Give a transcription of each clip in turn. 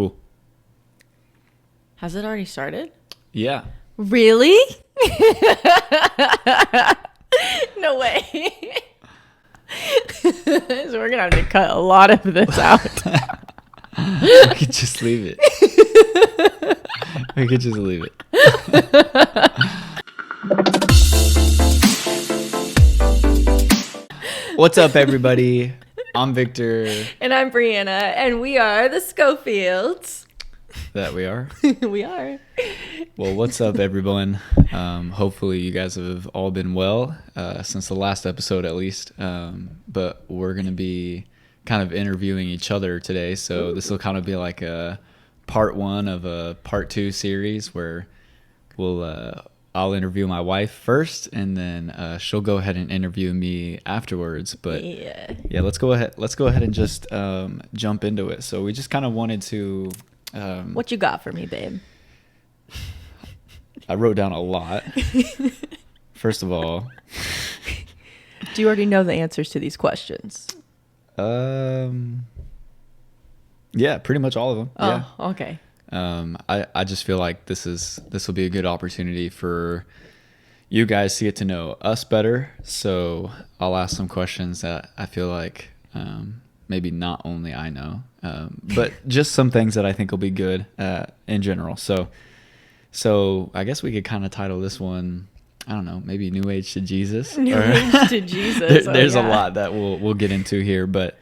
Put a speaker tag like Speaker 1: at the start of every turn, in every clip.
Speaker 1: Cool.
Speaker 2: Has it already started?
Speaker 1: Yeah.
Speaker 2: Really? No way. So we're gonna have to cut a lot of this out.
Speaker 1: We could just leave it. We could just leave it. What's up, everybody? I'm Victor.
Speaker 2: And I'm Brianna, and we are the Schofields.
Speaker 1: That we are?
Speaker 2: We are.
Speaker 1: Well, what's up, everyone? Hopefully you guys have all been well since the last episode, at least. But we're going to be kind of interviewing each other today. So this will kind of be like a part one of a part two series where I'll interview my wife first, and then she'll go ahead and interview me afterwards. But yeah, let's go ahead and just jump into it. So we just kind of wanted to.
Speaker 2: What you got for me, babe?
Speaker 1: I wrote down a lot. First of all,
Speaker 2: do you already know the answers to these questions?
Speaker 1: Yeah, pretty much all of them.
Speaker 2: Oh,
Speaker 1: yeah.
Speaker 2: Okay.
Speaker 1: I just feel like this will be a good opportunity for you guys to get to know us better. So I'll ask some questions that I feel like maybe not only I know, but just some things that I think will be good in general. So I guess we could kind of title this one, I don't know, maybe New Age to Jesus.
Speaker 2: New Age to Jesus.
Speaker 1: There's a lot that we'll get into here, but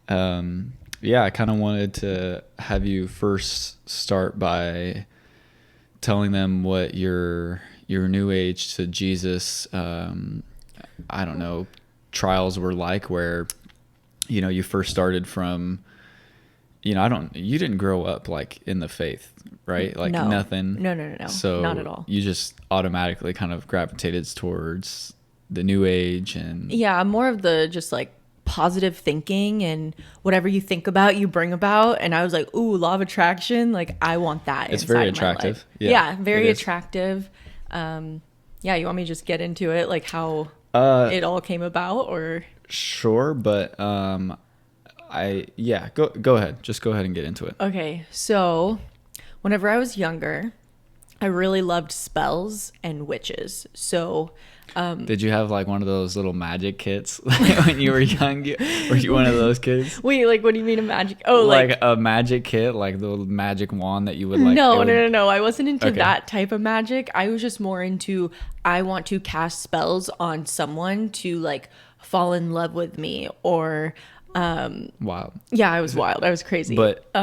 Speaker 1: yeah, I kind of wanted to have you first start by telling them what your New Age to Jesus, I don't know, trials were like, where you first started from, you didn't grow up like in the faith, right? Like
Speaker 2: No.
Speaker 1: nothing.
Speaker 2: No.
Speaker 1: So
Speaker 2: not at all.
Speaker 1: You just automatically kind of gravitated towards the New Age and
Speaker 2: Yeah, I'm more of the just like positive thinking, and whatever you think about, you bring about. And I was like, ooh, law of attraction. Like, I want that.
Speaker 1: It's
Speaker 2: inside
Speaker 1: very
Speaker 2: of my
Speaker 1: attractive.
Speaker 2: life.
Speaker 1: Yeah,
Speaker 2: very
Speaker 1: it is.
Speaker 2: attractive. Yeah, you want me to just get into it, like how it all came about, or?
Speaker 1: Sure, but go ahead. Just go ahead and get into it.
Speaker 2: Okay, so whenever I was younger, I really loved spells and witches. So
Speaker 1: Did you have like one of those little magic kits when you were young? Were you one of those kids?
Speaker 2: wait, like, what do you mean a magic? Oh,
Speaker 1: like a magic kit, like the magic wand that you would like.
Speaker 2: No. I wasn't into
Speaker 1: Okay.
Speaker 2: that type of magic. I was just more into, I want to cast spells on someone to like fall in love with me, or
Speaker 1: Wild.
Speaker 2: yeah, I was wild. I was crazy.
Speaker 1: But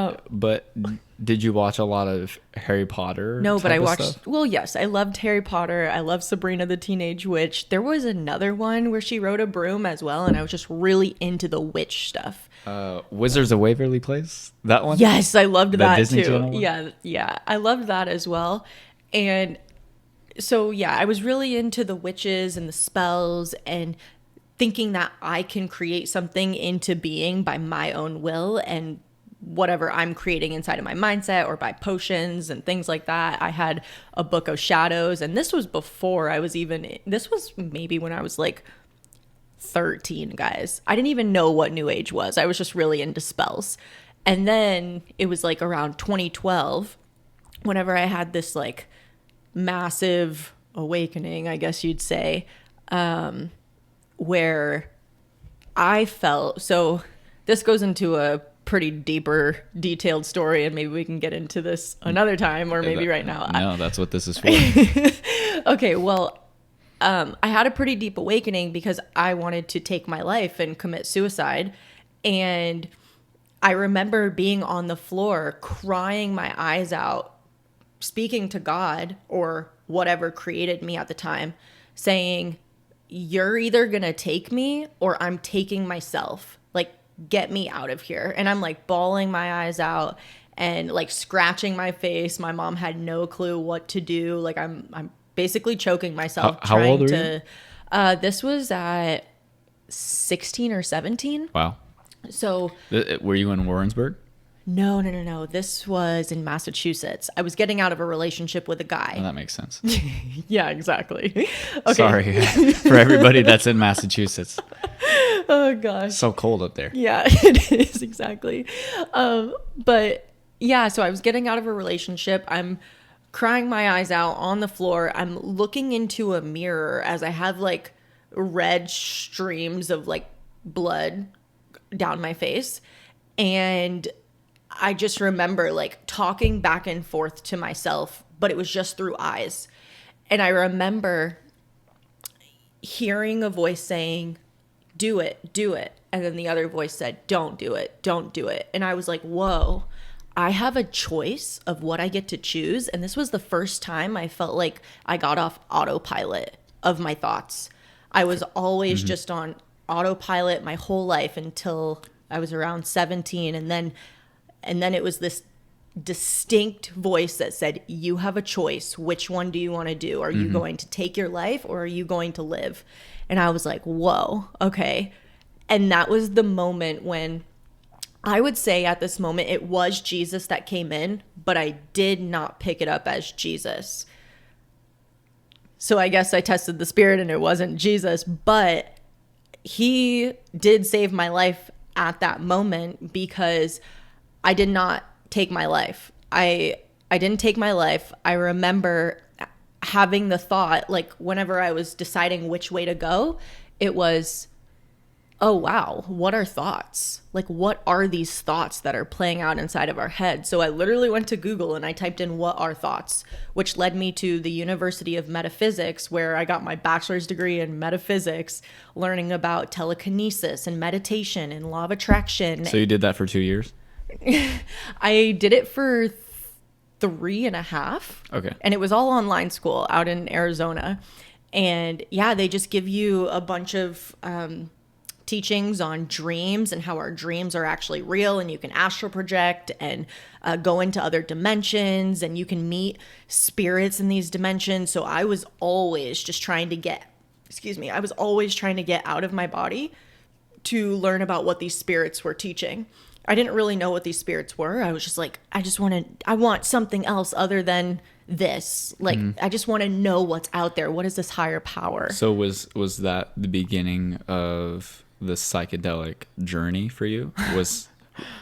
Speaker 1: did you watch a lot of Harry Potter?
Speaker 2: No, but
Speaker 1: type
Speaker 2: I
Speaker 1: of
Speaker 2: watched.
Speaker 1: stuff?
Speaker 2: Well, yes, I loved Harry Potter. I loved Sabrina the Teenage Witch. There was another one where she rode a broom as well, and I was just really into the witch stuff.
Speaker 1: Wizards of Waverly Place. That one.
Speaker 2: Yes, I loved that
Speaker 1: Disney
Speaker 2: too.
Speaker 1: Channel one?
Speaker 2: Yeah, I loved that as well. And so yeah, I was really into the witches and the spells, and thinking that I can create something into being by my own will, and whatever I'm creating inside of my mindset, or by potions and things like that. I had a book of shadows, and this was before I was even, this was maybe when I was like 13, guys. I didn't even know what New Age was. I was just really into spells. And then it was like around 2012, whenever I had this like massive awakening, I guess you'd say, where I felt, so this goes into a pretty deeper, detailed story, and maybe we can get into this another time, or maybe right now.
Speaker 1: No, that's what this is for.
Speaker 2: Okay, well, I had a pretty deep awakening because I wanted to take my life and commit suicide. And I remember being on the floor, crying my eyes out, speaking to God, or whatever created me at the time, saying, you're either gonna take me or I'm taking myself. Like, get me out of here. And I'm like bawling my eyes out and like scratching my face. My mom had no clue what to do. Like, I'm basically choking myself.
Speaker 1: How old were you?
Speaker 2: This was at 16 or 17.
Speaker 1: Wow.
Speaker 2: So
Speaker 1: Were you in Warrensburg?
Speaker 2: No. This was in Massachusetts. I was getting out of a relationship with a guy.
Speaker 1: Well, that makes sense.
Speaker 2: Yeah, exactly. Okay.
Speaker 1: Sorry for everybody that's in Massachusetts.
Speaker 2: Oh gosh.
Speaker 1: So cold up there.
Speaker 2: Yeah, it is, exactly. But Yeah, so I was getting out of a relationship. I'm crying my eyes out on the floor. I'm looking into a mirror as I have like red streams of like blood down my face. And I just remember like talking back and forth to myself, but it was just through eyes. And I remember hearing a voice saying, do it, do it. And then the other voice said, don't do it, don't do it. And I was like, whoa, I have a choice of what I get to choose. And this was the first time I felt like I got off autopilot of my thoughts. I was always just on autopilot my whole life until I was around 17. And then it was this distinct voice that said, you have a choice. Which one do you want to do? Are you going to take your life or are you going to live? And I was like, whoa, okay. And that was the moment when I would say at this moment, it was Jesus that came in, but I did not pick it up as Jesus. So I guess I tested the spirit and it wasn't Jesus, but he did save my life at that moment because I did not take my life. I didn't take my life. I remember having the thought, like whenever I was deciding which way to go, it was, oh wow, what are thoughts? Like what are these thoughts that are playing out inside of our head? So I literally went to Google and I typed in what are thoughts, which led me to the University of Metaphysics, where I got my bachelor's degree in metaphysics, learning about telekinesis and meditation and law of attraction.
Speaker 1: So you did that for 2 years?
Speaker 2: I did it for 3.5.
Speaker 1: Okay.
Speaker 2: And it was all online school out in Arizona. And yeah, they just give you a bunch of teachings on dreams and how our dreams are actually real, and you can astral project and go into other dimensions, and you can meet spirits in these dimensions. So I was always just trying to get, I was always trying to get out of my body to learn about what these spirits were teaching. I didn't really know what these spirits were. I was just like, I want something else other than this. Like, I just want to know what's out there. What is this higher power?
Speaker 1: So was that the beginning of the psychedelic journey for you? Was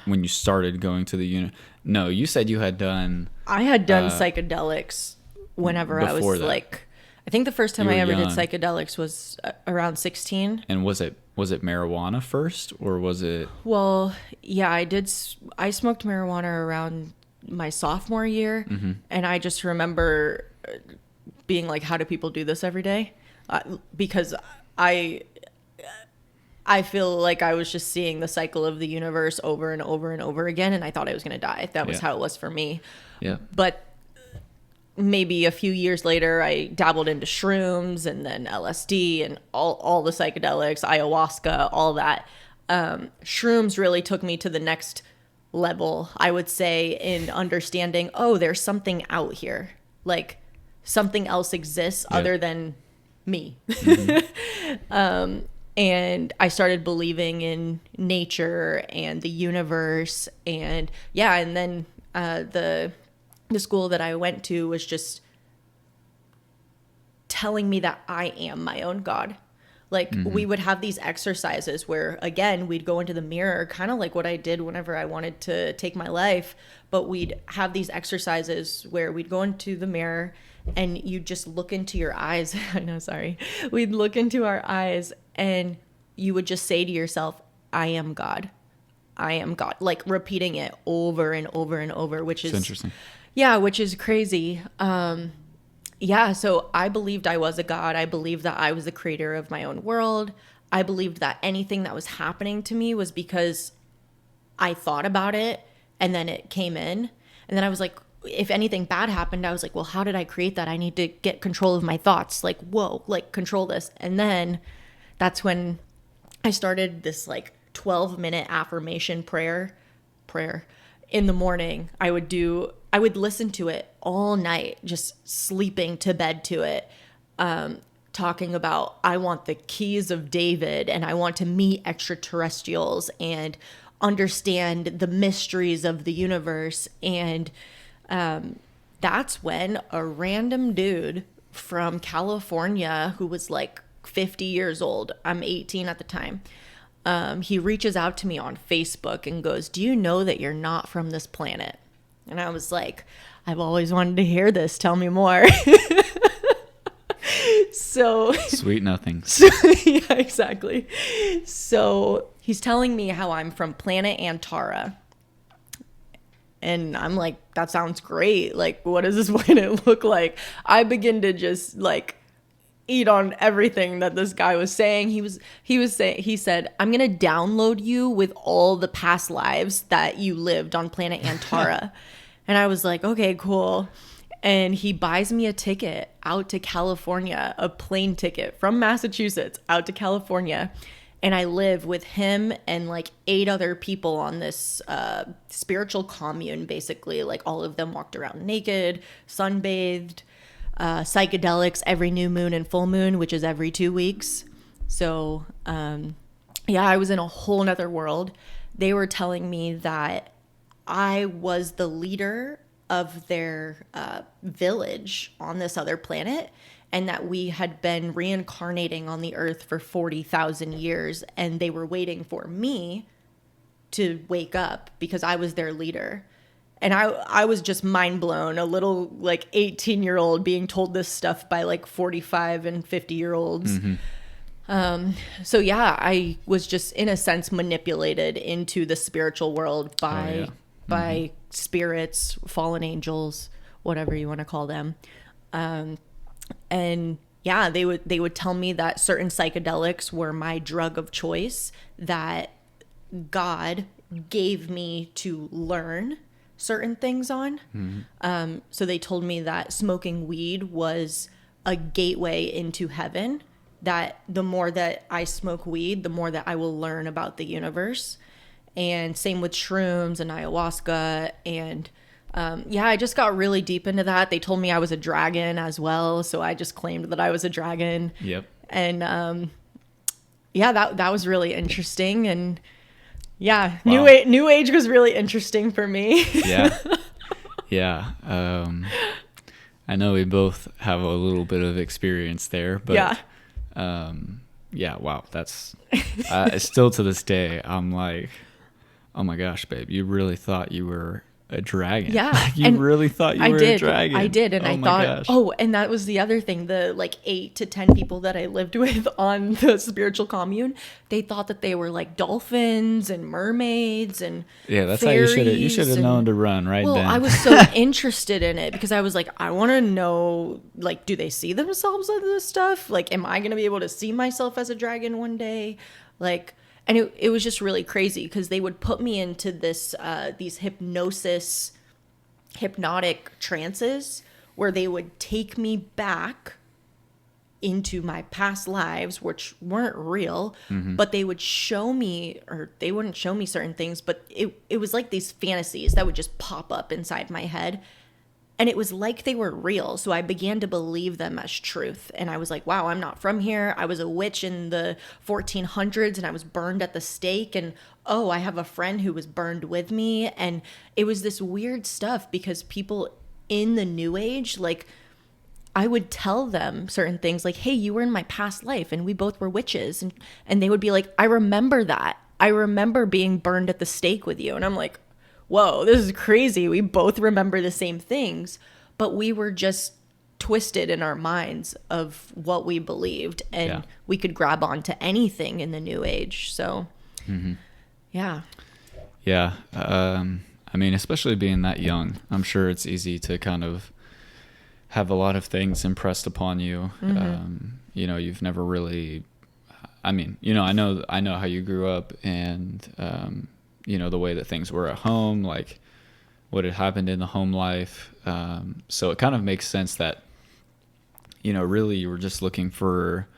Speaker 1: when you started going to the No, you said you had done...
Speaker 2: I had done psychedelics whenever I was
Speaker 1: that.
Speaker 2: like... I think the first time I ever
Speaker 1: young.
Speaker 2: did psychedelics was around 16.
Speaker 1: And was it marijuana first, or was it...
Speaker 2: Well, yeah, I smoked marijuana around my sophomore year, and I just remember being like, how do people do this every day? Because I feel like I was just seeing the cycle of the universe over and over and over again, and I thought I was going to die. That was how it was for me.
Speaker 1: Yeah.
Speaker 2: But maybe a few years later, I dabbled into shrooms and then LSD and all the psychedelics, ayahuasca, all that. Shrooms really took me to the next level, I would say, in understanding, oh, there's something out here. Like, something else exists other than me. And I started believing in nature and the universe. And yeah, and then the school that I went to was just telling me that I am my own God. Like, we would have these exercises where, again, we'd go into the mirror, kind of like what I did whenever I wanted to take my life. But we'd have these exercises where we'd go into the mirror and you just look into your eyes. I know, sorry. We'd look into our eyes and you would just say to yourself, I am God. I am God. Like, repeating it over and over and over, which is...
Speaker 1: It's interesting.
Speaker 2: Yeah, which is crazy. Yeah, so I believed I was a God. I believed that I was the creator of my own world. I believed that anything that was happening to me was because I thought about it and then it came in. And then I was like, if anything bad happened, I was like, well, how did I create that? I need to get control of my thoughts. Like, whoa, like, control this. And then that's when I started this like 12-minute affirmation prayer in the morning. I would listen to it all night, just sleeping to bed to it, talking about, I want the keys of David and I want to meet extraterrestrials and understand the mysteries of the universe. And that's when a random dude from California who was like 50 years old, I'm 18 at the time, he reaches out to me on Facebook and goes, do you know that you're not from this planet? And I was like, I've always wanted to hear this. Tell me more. So
Speaker 1: Sweet nothings.
Speaker 2: so, yeah, exactly. So he's telling me how I'm from planet Antara. And I'm like, that sounds great. Like, what does this planet look like? I begin to just like eat on everything that this guy was saying. He said, I'm gonna download you with all the past lives that you lived on planet Antara. And I was like, okay, cool. And he buys me a ticket out to California, a plane ticket from Massachusetts out to California. And I live with him and like 8 other people on this spiritual commune, basically. Like all of them walked around naked, sunbathed, psychedelics every new moon and full moon, which is every 2 weeks. So, yeah, I was in a whole nother world. They were telling me that I was the leader of their village on this other planet, and that we had been reincarnating on the earth for 40,000 years, and they were waiting for me to wake up because I was their leader. And I was just mind blown, a little like 18-year-old being told this stuff by like 45 and 50-year-olds. So yeah, I was just in a sense manipulated into the spiritual world by spirits, fallen angels, whatever you want to call them. And yeah, they would tell me that certain psychedelics were my drug of choice, that God gave me to learn certain things on. So they told me that smoking weed was a gateway into heaven, that the more that I smoke weed, the more that I will learn about the universe. And same with shrooms and ayahuasca. And yeah, I just got really deep into that. They told me I was a dragon as well, so I just claimed that I was a dragon.
Speaker 1: Yep.
Speaker 2: And yeah, that was really interesting. And yeah,
Speaker 1: Wow.
Speaker 2: New Age was really interesting for me.
Speaker 1: Yeah. Yeah. I know we both have a little bit of experience there, but
Speaker 2: Yeah.
Speaker 1: Yeah, wow. That's still to this day, I'm like, oh my gosh, babe, you really thought you were a dragon.
Speaker 2: Yeah.
Speaker 1: You really thought you were a dragon.
Speaker 2: I did. And
Speaker 1: oh
Speaker 2: I
Speaker 1: my
Speaker 2: thought,
Speaker 1: gosh.
Speaker 2: oh, and that was the other thing. The like 8 to 10 people that I lived with on the spiritual commune, they thought that they were like dolphins and mermaids and
Speaker 1: Yeah, that's how you should have known to run right
Speaker 2: well,
Speaker 1: then.
Speaker 2: I was so interested in it because I was like, I want to know, like, do they see themselves as this stuff? Like, am I going to be able to see myself as a dragon one day? Like, and it was just really crazy because they would put me into these hypnotic trances where they would take me back into my past lives, which weren't real, but they would show me, or they wouldn't show me certain things, but it was like these fantasies that would just pop up inside my head. And it was like they were real. So I began to believe them as truth. And I was like, wow, I'm not from here. I was a witch in the 1400s and I was burned at the stake. And oh, I have a friend who was burned with me. And it was this weird stuff because people in the New Age, like, I would tell them certain things like, hey, you were in my past life and we both were witches. And they would be like, I remember that. I remember being burned at the stake with you. And I'm like, whoa, this is crazy. We both remember the same things, but we were just twisted in our minds of what we believed, and we could grab onto anything in the New Age. So, yeah.
Speaker 1: Yeah. I mean, especially being that young, I'm sure it's easy to kind of have a lot of things impressed upon you. You know, you've never really, I mean, you know, I know how you grew up and, you know, the way that things were at home, like what had happened in the home life. So it kind of makes sense that, you know, really you were just looking for,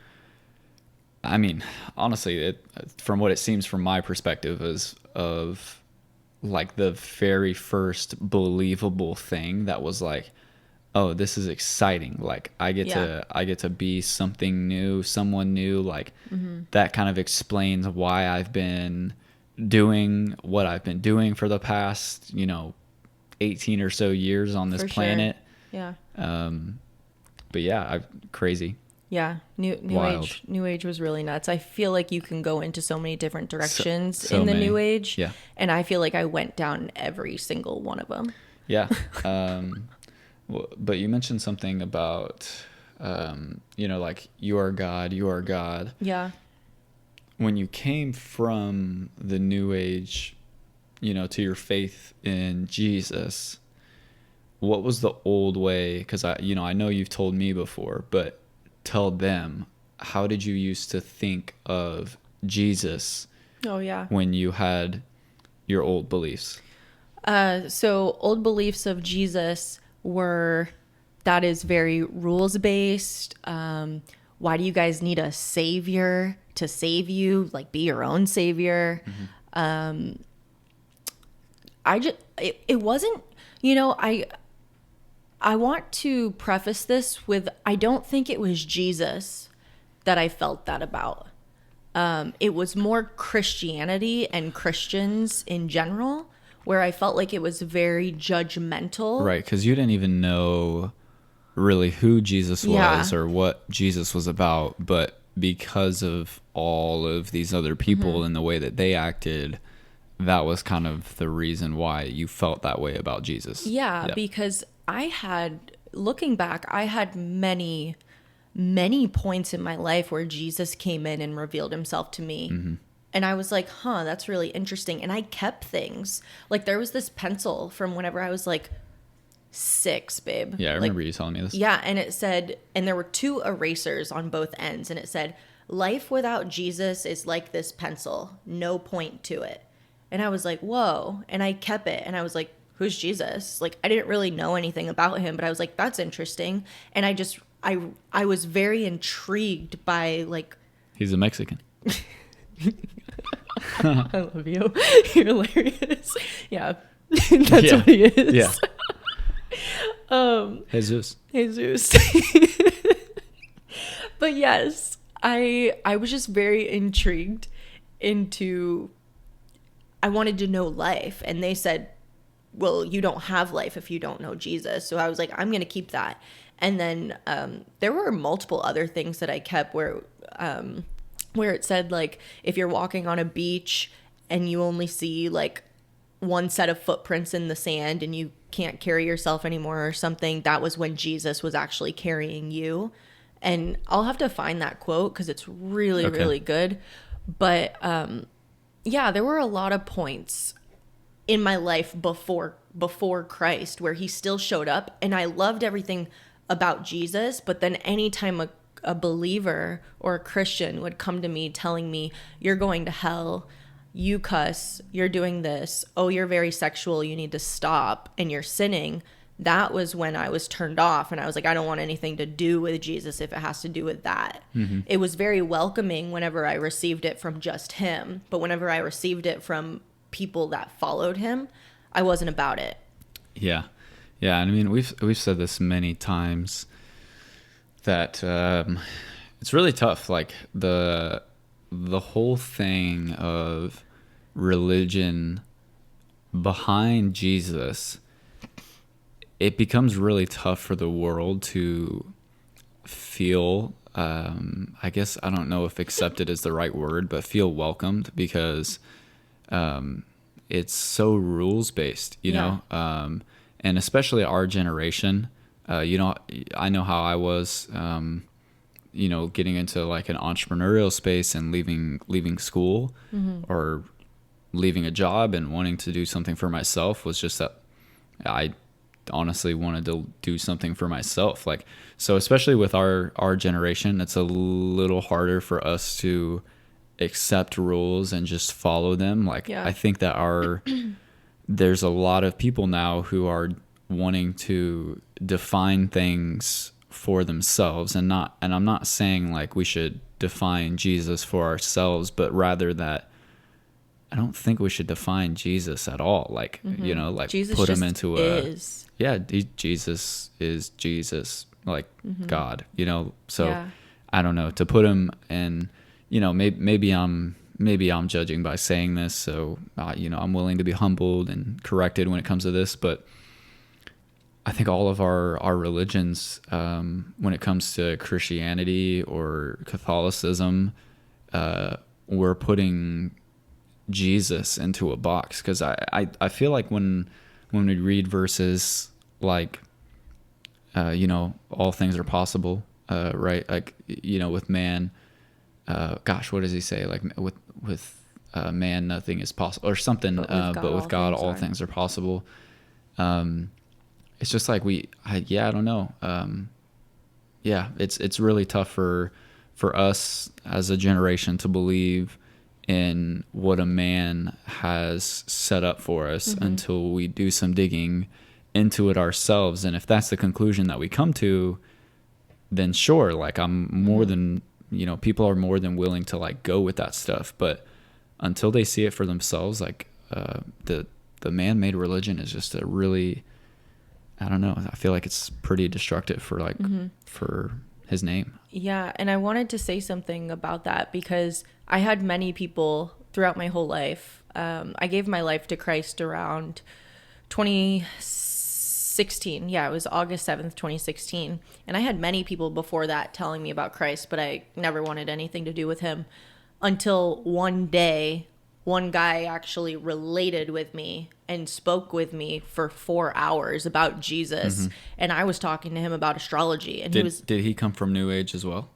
Speaker 1: I mean, honestly, from what it seems from my perspective is of like the very first believable thing that was like, oh, this is exciting. Like I get to be something new, someone new. Like that kind of explains why I've been doing what I've been doing for the past, you know, 18 or so years on this planet.
Speaker 2: Yeah.
Speaker 1: But yeah, crazy.
Speaker 2: Yeah. New Age was really nuts. I feel like you can go into so many different directions
Speaker 1: so
Speaker 2: in the
Speaker 1: many.
Speaker 2: New Age.
Speaker 1: Yeah.
Speaker 2: And I feel like I went down every single one of them.
Speaker 1: Yeah. But you mentioned something about, like you are God, you are God.
Speaker 2: Yeah.
Speaker 1: When you came from the New Age, to your faith in Jesus, what was the old way? Because I know you've told me before, but tell them, how did you used to think of Jesus
Speaker 2: Oh, yeah.
Speaker 1: when you had your old beliefs?
Speaker 2: So old beliefs of Jesus were that is very rules based. Why do you guys need a savior to save you? Like, be your own savior. It wasn't, I want to preface this with, I don't think it was Jesus that I felt that about. It was more Christianity and Christians in general, where I felt like it was very judgmental.
Speaker 1: Right, because you didn't even know really who Jesus was
Speaker 2: Yeah.
Speaker 1: or what Jesus was about, but because of all of these other people and the way that they acted, that was kind of the reason why you felt that way about Jesus.
Speaker 2: Yeah,
Speaker 1: Yep.
Speaker 2: because looking back, I had many, many points in my life where Jesus came in and revealed himself to me. And I was like, huh, that's really interesting. And I kept things. Like, there was this pencil from whenever I was like 6, babe.
Speaker 1: Yeah, I
Speaker 2: Like,
Speaker 1: remember you telling me this.
Speaker 2: yeah, and it said, and there were 2 erasers on both ends, and it said, life without Jesus is like this pencil, no point to it. And I was like, whoa. And I kept it, and I was like, who's Jesus? Like, I didn't really know anything about him, but I was like, that's interesting. And I was very intrigued by, like,
Speaker 1: He's a Mexican.
Speaker 2: I love you. You're hilarious. Yeah. That's
Speaker 1: Yeah.
Speaker 2: what he is.
Speaker 1: Yeah. Jesus.
Speaker 2: Jesus. But yes, I was just very intrigued into, I wanted to know life, and they said, well, you don't have life if you don't know Jesus. So I was like, I'm going to keep that. And then there were multiple other things that I kept where it said, like, if you're walking on a beach and you only see like one set of footprints in the sand and you can't carry yourself anymore or something, that was when Jesus was actually carrying you. And I'll have to find that quote because it's really,
Speaker 1: Okay.
Speaker 2: really good. But yeah, there were a lot of points in my life before Christ where he still showed up, and I loved everything about Jesus. But then anytime a believer or a Christian would come to me telling me, you're going to hell, you cuss, you're doing this, oh, you're very sexual, you need to stop, and you're sinning, that was when I was turned off, and I was like, I don't want anything to do with Jesus if it has to do with that. It was very welcoming whenever I received it from just him, but whenever I received it from people that followed him, I wasn't about it.
Speaker 1: Yeah. Yeah, and I mean, we've said this many times that it's really tough. Like the whole thing of religion behind Jesus, it becomes really tough for the world to feel, I guess, I don't know if accepted is the right word, but feel welcomed, because it's so rules based,
Speaker 2: Yeah.
Speaker 1: and especially our generation. I know how I was, getting into like an entrepreneurial space and leaving school or leaving a job and wanting to do something for myself, was just that I honestly wanted to do something for myself. Like, so especially with our generation, it's a little harder for us to accept rules and just follow them. Like,
Speaker 2: Yeah.
Speaker 1: I think that there's a lot of people now who are wanting to define things for themselves, and I'm not saying like we should define Jesus for ourselves, but rather that I don't think we should define Jesus at all. Like, like
Speaker 2: Jesus
Speaker 1: put him
Speaker 2: just
Speaker 1: into
Speaker 2: is.
Speaker 1: Jesus is Jesus, like God, so
Speaker 2: Yeah.
Speaker 1: I don't know, to put him in, maybe I'm judging by saying this, so I'm willing to be humbled and corrected when it comes to this, but I think all of our religions, when it comes to Christianity or Catholicism, we're putting Jesus into a box, because I feel like when when we read verses like, all things are possible, right? Like, with man, gosh, what does he say? Like with man, nothing is possible or something. But with God, all things are possible. It's just like I don't know. It's really tough for us as a generation to believe in what a man has set up for us until we do some digging into it ourselves. And if that's the conclusion that we come to, then sure, like I'm more than, people are more than willing to like go with that stuff. But until they see it for themselves, like the man-made religion is just a really, I don't know, I feel like it's pretty destructive for like for his name.
Speaker 2: Yeah, and I wanted to say something about that because I had many people throughout my whole life. I gave my life to Christ around 2016. Yeah, it was August 7th, 2016. And I had many people before that telling me about Christ, but I never wanted anything to do with him until one day, one guy actually related with me and spoke with me for 4 hours about Jesus. And I was talking to him about astrology. And
Speaker 1: did he come from New Age as well?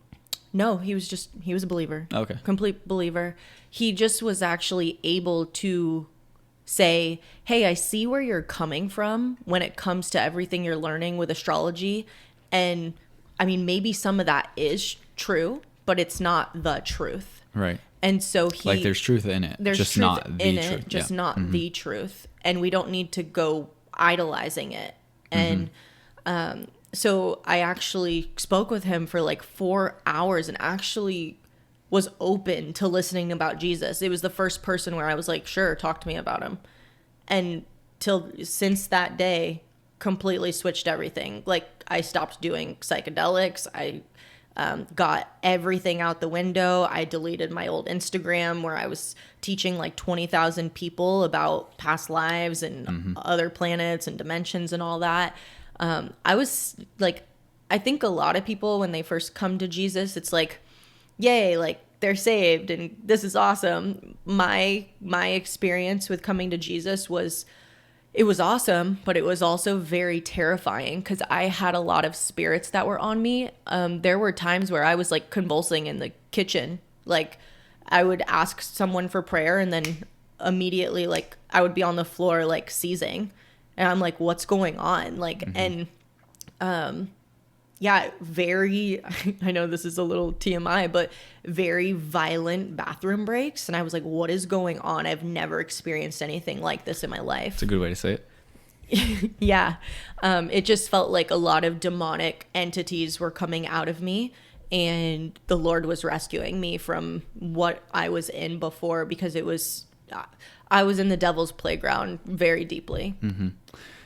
Speaker 2: No, he was a believer.
Speaker 1: Okay.
Speaker 2: Complete believer. He just was actually able to say, hey, I see where you're coming from when it comes to everything you're learning with astrology. And I mean, maybe some of that is true, but it's not the truth.
Speaker 1: Right.
Speaker 2: And so
Speaker 1: there's truth in it.
Speaker 2: There's
Speaker 1: just
Speaker 2: truth
Speaker 1: not the
Speaker 2: in
Speaker 1: truth.
Speaker 2: it, just not the truth. And we don't need to go idolizing it. And so I actually spoke with him for like 4 hours and actually was open to listening about Jesus. It was the first person where I was like, sure, talk to me about him. And since that day, completely switched everything. Like I stopped doing psychedelics. I got everything out the window. I deleted my old Instagram where I was teaching like 20,000 people about past lives and other planets and dimensions and all that. I was like, I think a lot of people when they first come to Jesus, it's like, yay, like they're saved and this is awesome. My experience with coming to Jesus was awesome, but it was also very terrifying because I had a lot of spirits that were on me. There were times where I was like convulsing in the kitchen. Like I would ask someone for prayer and then immediately like I would be on the floor like seizing. And I'm like, what's going on? Like, and yeah, very, I know this is a little TMI, but very violent bathroom breaks. And I was like, what is going on? I've never experienced anything like this in my life.
Speaker 1: It's a good way to say it.
Speaker 2: Yeah. It just felt like a lot of demonic entities were coming out of me. And the Lord was rescuing me from what I was in before because I was in the devil's playground very deeply.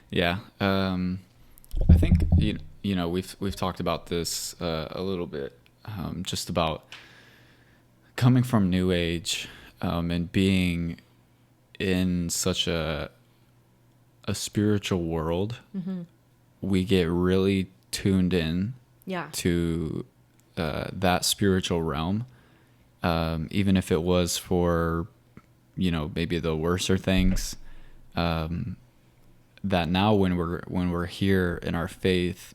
Speaker 1: Yeah. I think, we've talked about this a little bit, just about coming from New Age and being in such a spiritual world. We get really tuned in to that spiritual realm, even if it was for, maybe the worser things. That now when we're here in our faith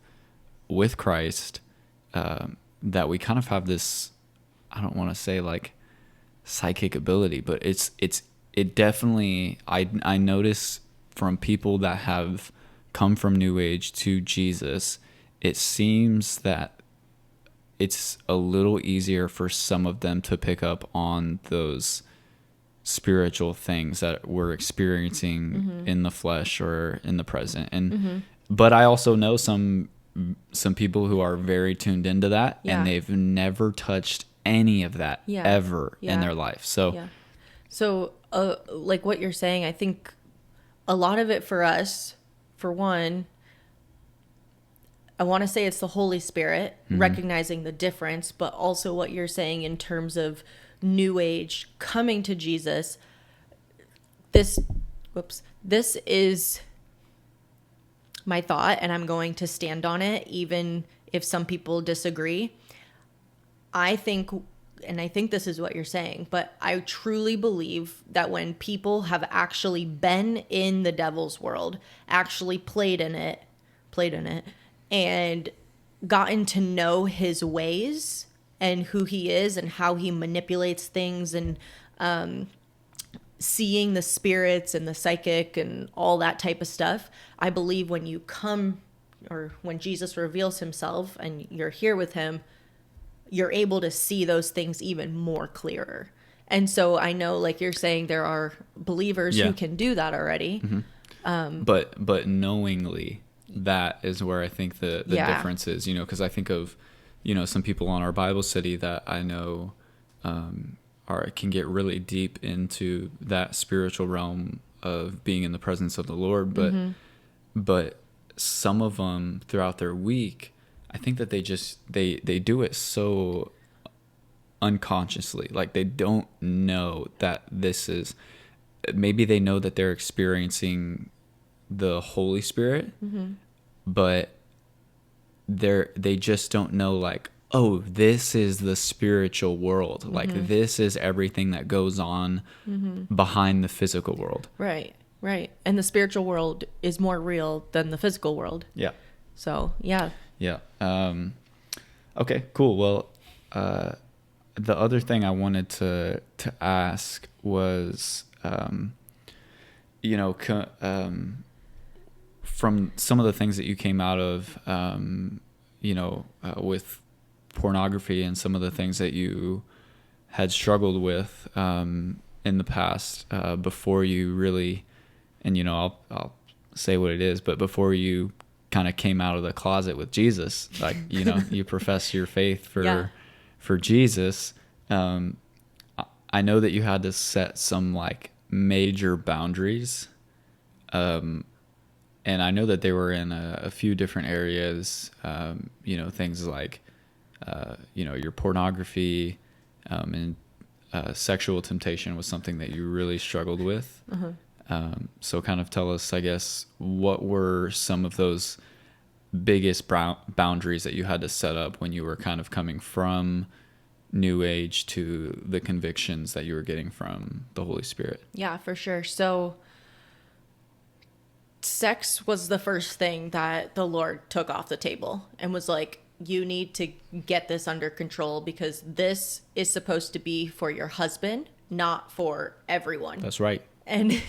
Speaker 1: with Christ, that we kind of have this, I don't want to say like psychic ability, but it definitely, I notice from people that have come from New Age to Jesus, it seems that it's a little easier for some of them to pick up on those spiritual things that we're experiencing in the flesh or in the present. And but I also know some people who are very tuned into that and they've never touched any of that ever in their life. So like what you're saying, I think a lot of it for us, for one, I want to say it's the Holy Spirit recognizing the difference, but also what you're saying in terms of New Age coming to Jesus. This is my thought, and I'm going to stand on it, even if some people disagree. I think
Speaker 2: and I think this is what you're saying, but I truly believe that when people have actually been in the devil's world, actually played in it, and gotten to know his ways and who he is and how he manipulates things, and seeing the spirits and the psychic and all that type of stuff, I believe when you come, or when Jesus reveals himself and you're here with him, you're able to see those things even more clearer. And so I know, like you're saying, there are believers who can do that already.
Speaker 1: But knowingly, that is where I think the difference is, you know, because I think of, you know, some people on our Bible study that I know can get really deep into that spiritual realm of being in the presence of the Lord, but some of them throughout their week, I think that they do it so unconsciously. Like, they don't know that this is, maybe they know that they're experiencing the Holy Spirit, but they just don't know, like, oh, this is the spiritual world. Like, this is everything that goes on behind the physical world.
Speaker 2: Right. And the spiritual world is more real than the physical world.
Speaker 1: Yeah.
Speaker 2: So, yeah.
Speaker 1: Yeah. Okay, cool. Well, the other thing I wanted to ask was, you know, from some of the things that you came out of, you know, with pornography and some of the things that you had struggled with in the past, before you really, and, you know, I'll say what it is, but before you kind of came out of the closet with Jesus, like, you know, you profess your faith for Jesus. I know that you had to set some, like, major boundaries. And I know that they were in a few different areas, you know, things like, you know, your pornography, and sexual temptation was something that you really struggled with. So kind of tell us, I guess, what were some of those biggest boundaries that you had to set up when you were kind of coming from New Age to the convictions that you were getting from the Holy Spirit?
Speaker 2: Yeah, for sure. So sex was the first thing that the Lord took off the table and was like, you need to get this under control, because this is supposed to be for your husband, not for everyone.
Speaker 1: That's right.
Speaker 2: And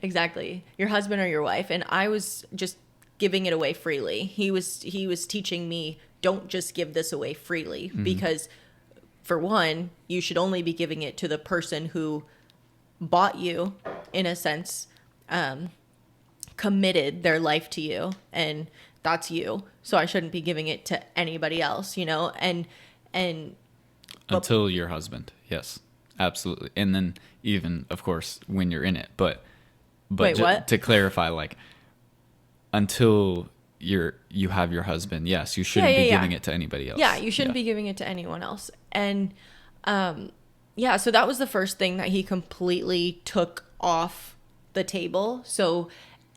Speaker 2: exactly, your husband or your wife. And I was just giving it away freely. He was teaching me, don't just give this away freely, because for one, you should only be giving it to the person who bought you, in a sense, committed their life to you, and that's you. So I shouldn't be giving it to anybody else, you know, and
Speaker 1: until your husband. Yes, absolutely. And then even, of course, when you're in it, but
Speaker 2: wait, what?
Speaker 1: To clarify, like, until you have your husband, yes, you shouldn't be giving it to anybody else.
Speaker 2: Yeah, you shouldn't be giving it to anyone else. And so that was the first thing that he completely took off the table. So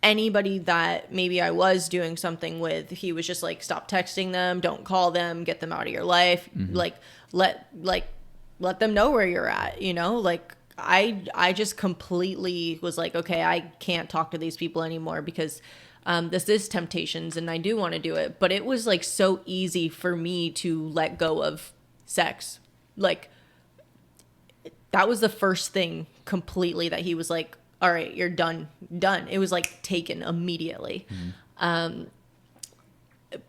Speaker 2: anybody that maybe I was doing something with, he was just like, stop texting them, don't call them, get them out of your life. Like, let them know where you're at, you know? Like, I just completely was like, okay, I can't talk to these people anymore, because this is temptations and I do want to do it. But it was like so easy for me to let go of sex. Like, that was the first thing completely that he was like, all right, you're done. It was like taken immediately.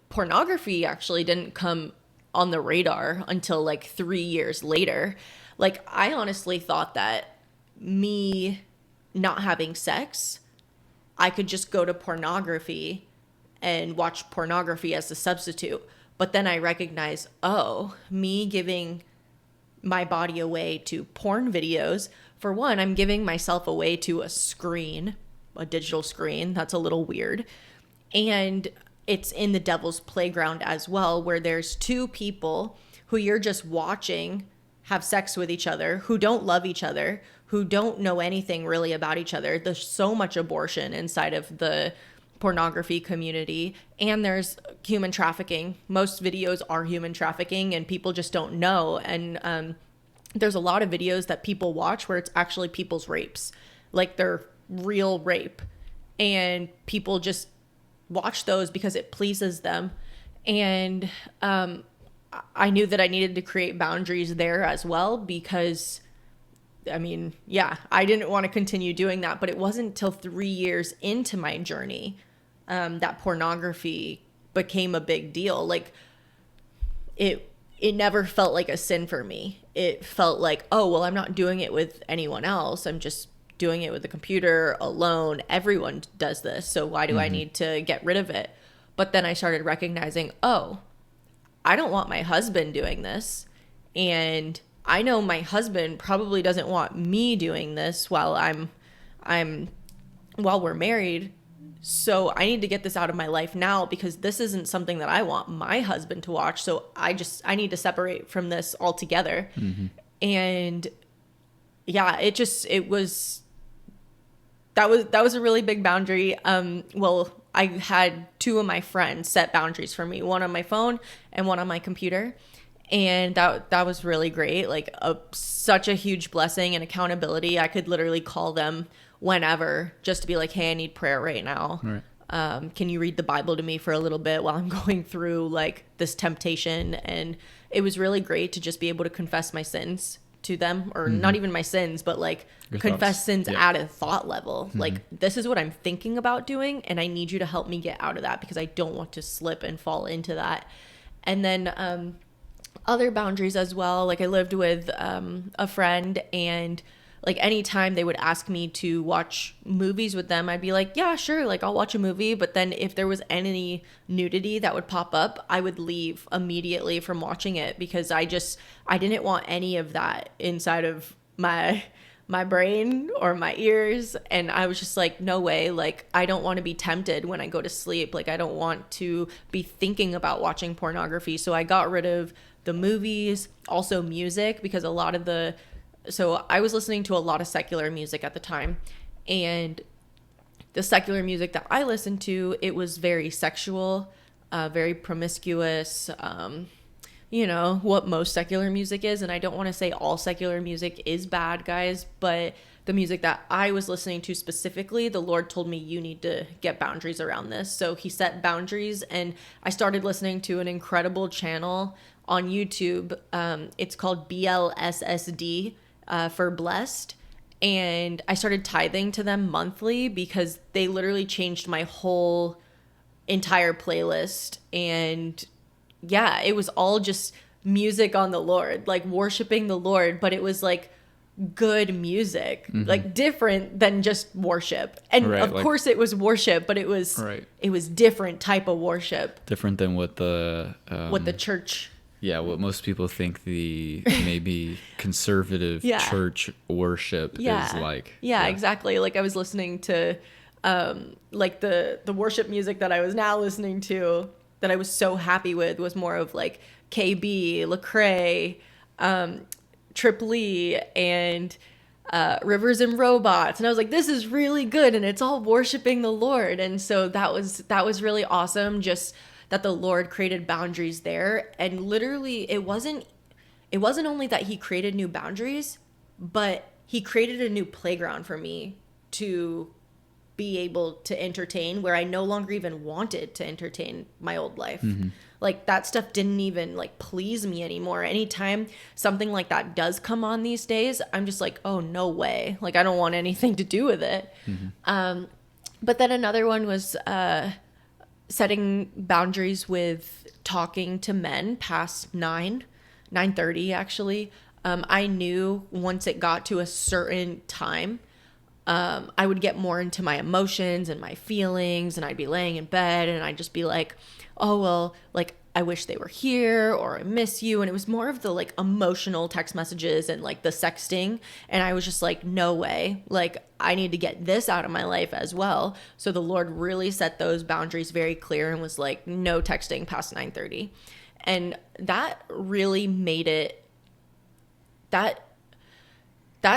Speaker 2: Pornography actually didn't come on the radar until like 3 years later. Like, I honestly thought that me not having sex, I could just go to pornography and watch pornography as a substitute. But then I recognized, oh, me giving my body away to porn videos, for one, I'm giving myself away to a screen, a digital screen. That's a little weird. And it's in the devil's playground as well, where there's two people who you're just watching have sex with each other, who don't love each other, who don't know anything really about each other. There's so much abortion inside of the pornography community, and there's human trafficking. Most videos are human trafficking, and people just don't know. And there's a lot of videos that people watch where it's actually people's rapes, like they're real rape, and people just watch those because it pleases them. And I knew that I needed to create boundaries there as well, because I mean, yeah, I didn't want to continue doing that, but it wasn't until 3 years into my journey that pornography became a big deal. Like it never felt like a sin for me. It felt like, oh, well, I'm not doing it with anyone else. I'm just doing it with the computer alone. Everyone does this. So why do I need to get rid of it? But then I started recognizing, oh, I don't want my husband doing this. And I know my husband probably doesn't want me doing this while while we're married. So I need to get this out of my life now, because this isn't something that I want my husband to watch. So I need to separate from this altogether. And yeah, that was a really big boundary. Well, I had two of my friends set boundaries for me, one on my phone and one on my computer. And that was really great. Like such a huge blessing and accountability. I could literally call them whenever just to be like, hey, I need prayer right now. Right. Can you read the Bible to me for a little bit while I'm going through like this temptation? And it was really great to just be able to confess my sins to them, or not even my sins, but like your confess thoughts. Sins at a thought level. Like, this is what I'm thinking about doing, and I need you to help me get out of that, because I don't want to slip and fall into that. And then other boundaries as well. Like I lived with a friend, and like anytime they would ask me to watch movies with them, I'd be like, yeah, sure, like I'll watch a movie. But then if there was any nudity that would pop up, I would leave immediately from watching it, because I didn't want any of that inside of my brain or my ears. And I was just like, no way. Like, I don't want to be tempted when I go to sleep. Like, I don't want to be thinking about watching pornography. So I got rid of the movies, also music, because so I was listening to a lot of secular music at the time, and the secular music that I listened to, it was very sexual, very promiscuous, you know, what most secular music is. And I don't want to say all secular music is bad, guys, but the music that I was listening to specifically, the Lord told me, you need to get boundaries around this. So he set boundaries, and I started listening to an incredible channel on YouTube. It's called BLSSD. For Blessed, and I started tithing to them monthly, because they literally changed my whole entire playlist. And yeah, it was all just music on the Lord, like worshiping the Lord, but it was like good music, like different than just worship. And right, of course it was worship, but it was different type of worship, different than what the church.
Speaker 1: Yeah, what most people think the maybe conservative church worship is like.
Speaker 2: Yeah, exactly. Like I was listening to like the worship music that I was now listening to, that I was so happy with, was more of like KB, Lecrae, Trip Lee, and Rivers and Robots. And I was like, this is really good, and it's all worshiping the Lord. And so that was really awesome, just that the Lord created boundaries there. And literally it wasn't only that he created new boundaries, but he created a new playground for me to be able to entertain, where I no longer even wanted to entertain my old life. Like that stuff didn't even like please me anymore. Anytime something like that does come on these days, I'm just like, oh, no way. Like I don't want anything to do with it. But then another one was setting boundaries with talking to men past 9:30 actually. I knew once it got to a certain time, I would get more into my emotions and my feelings, and I'd be laying in bed and I'd just be like, oh, well, like I wish they were here, or I miss you. And it was more of the like emotional text messages and like the sexting. And I was just like, no way. Like I need to get this out of my life as well. So the Lord really set those boundaries very clear and was like, no texting past 9:30. And that really made it, that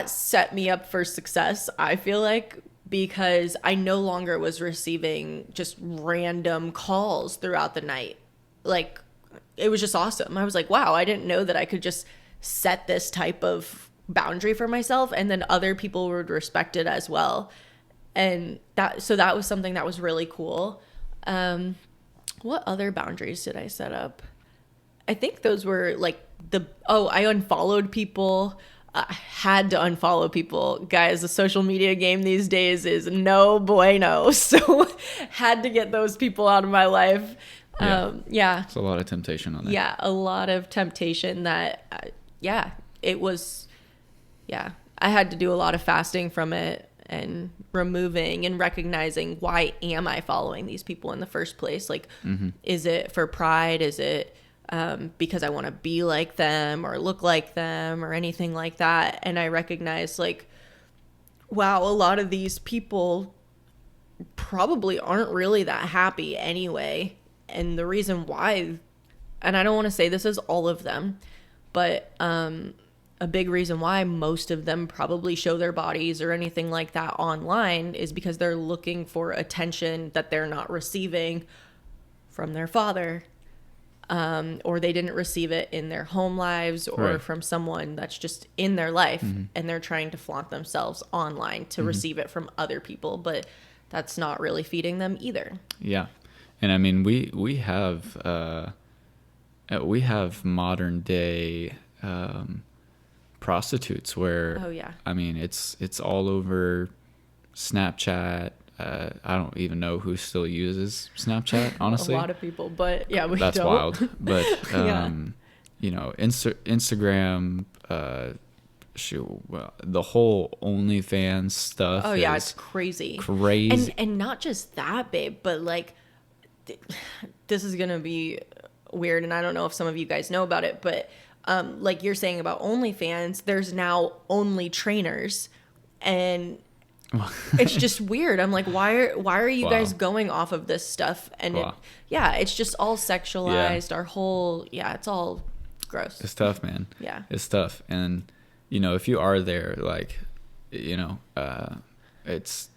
Speaker 2: set me up for success, I feel like, because I no longer was receiving just random calls throughout the night. Like, it was just awesome. I was like, wow, I didn't know that I could just set this type of boundary for myself, and then other people would respect it as well. And that was something that was really cool. What other boundaries did I set up? I think those were like I unfollowed people. I had to unfollow people. Guys, the social media game these days is no bueno. So had to get those people out of my life. Yeah.
Speaker 1: It's a lot of temptation on that.
Speaker 2: Yeah, a lot of temptation that, it was, I had to do a lot of fasting from it and removing and recognizing, why am I following these people in the first place? Like, is it for pride? Is it because I want to be like them or look like them or anything like that? And I recognized, like, wow, a lot of these people probably aren't really that happy anyway. And the reason why, and I don't want to say this is all of them, but a big reason why most of them probably show their bodies or anything like that online is because they're looking for attention that they're not receiving from their father, or they didn't receive it in their home lives, or from someone that's just in their life, and they're trying to flaunt themselves online to receive it from other people, but that's not really feeding them either.
Speaker 1: Yeah. And I mean, we have modern day prostitutes where, I mean, it's all over Snapchat. I don't even know who still uses Snapchat, honestly.
Speaker 2: A lot of people, but yeah,
Speaker 1: that's
Speaker 2: don't.
Speaker 1: Wild. But you know, Instagram, the whole OnlyFans stuff.
Speaker 2: Oh yeah, it's crazy. And not just that, babe, but like, this is gonna be weird, and I don't know if some of you guys know about it, but like you're saying about OnlyFans, there's now only trainers, and it's just weird. I'm like, why are you guys going off of this stuff? And it's just all sexualized. Our whole it's all gross.
Speaker 1: It's tough, man.
Speaker 2: Yeah,
Speaker 1: it's tough. And you know, if you are there, like, you know, it's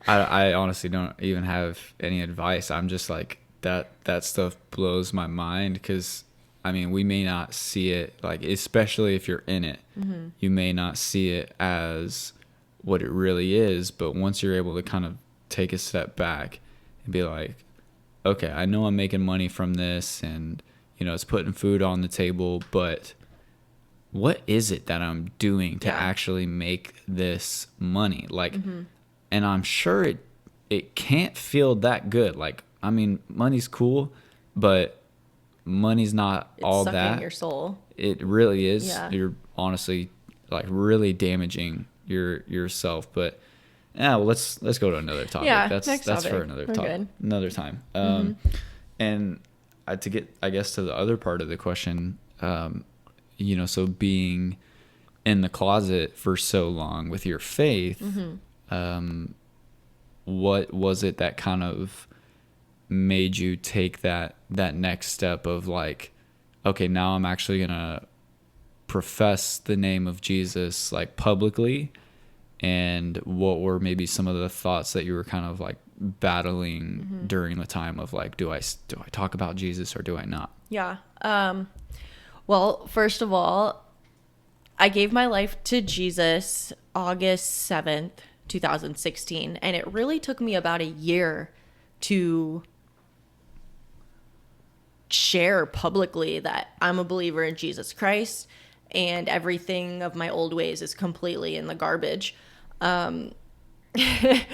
Speaker 1: I honestly don't even have any advice. I'm just like, that stuff blows my mind, because I mean, we may not see it, like, especially if you're in it, you may not see it as what it really is. But once you're able to kind of take a step back and be like, okay, I know I'm making money from this, and, you know, it's putting food on the table, but what is it that I'm doing to actually make this money? Like, and I'm sure it can't feel that good. Like, I mean, money's cool, but money's not all that. It's sucking
Speaker 2: your soul.
Speaker 1: It really is. Yeah. You're honestly, like, really damaging yourself. But well, let's go to another topic.
Speaker 2: Yeah,
Speaker 1: that's
Speaker 2: topic.
Speaker 1: For another time. And to get, I guess, to the other part of the question, you know, so being in the closet for so long with your faith, what was it that kind of made you take that next step of, like, okay, now I'm actually gonna profess the name of Jesus, like, publicly? And what were maybe some of the thoughts that you were kind of, like, battling during the time of, like, do I talk about Jesus or do I not?
Speaker 2: Yeah. Well, first of all, I gave my life to Jesus August 7th, 2016, and it really took me about a year to share publicly that I'm a believer in Jesus Christ, and everything of my old ways is completely in the garbage. And it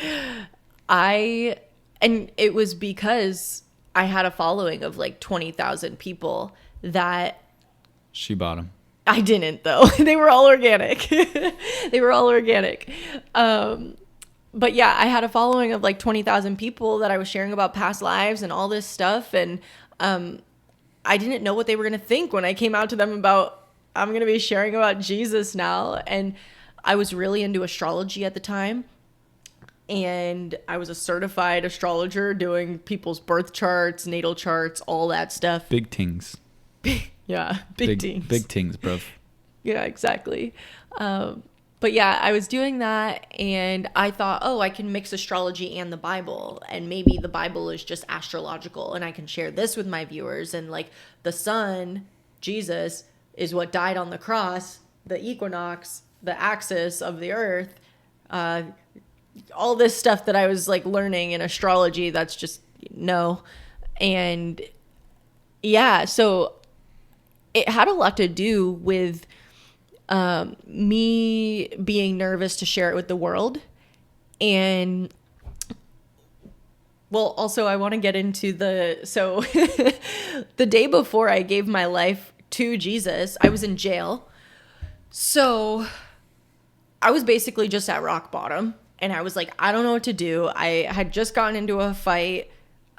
Speaker 2: was because I had a following of like 20,000 people that
Speaker 1: she bought them.
Speaker 2: I didn't, though. They were all organic. But yeah, I had a following of like 20,000 people that I was sharing about past lives and all this stuff. And I didn't know what they were going to think when I came out to them about, I'm going to be sharing about Jesus now. And I was really into astrology at the time. And I was a certified astrologer doing people's birth charts, natal charts, all that stuff.
Speaker 1: Big tings.
Speaker 2: Yeah, big tings.
Speaker 1: Big tings, bro.
Speaker 2: Yeah, exactly. But yeah, I was doing that, and I thought, oh, I can mix astrology and the Bible, and maybe the Bible is just astrological, and I can share this with my viewers. And like, the Son, Jesus, is what died on the cross, the equinox, the axis of the earth, all this stuff that I was like learning in astrology. That's just no. And yeah, so it had a lot to do with me being nervous to share it with the world. And well, also I want to get into so the day before I gave my life to Jesus, I was in jail. So I was basically just at rock bottom, and I was like, I don't know what to do. I had just gotten into a fight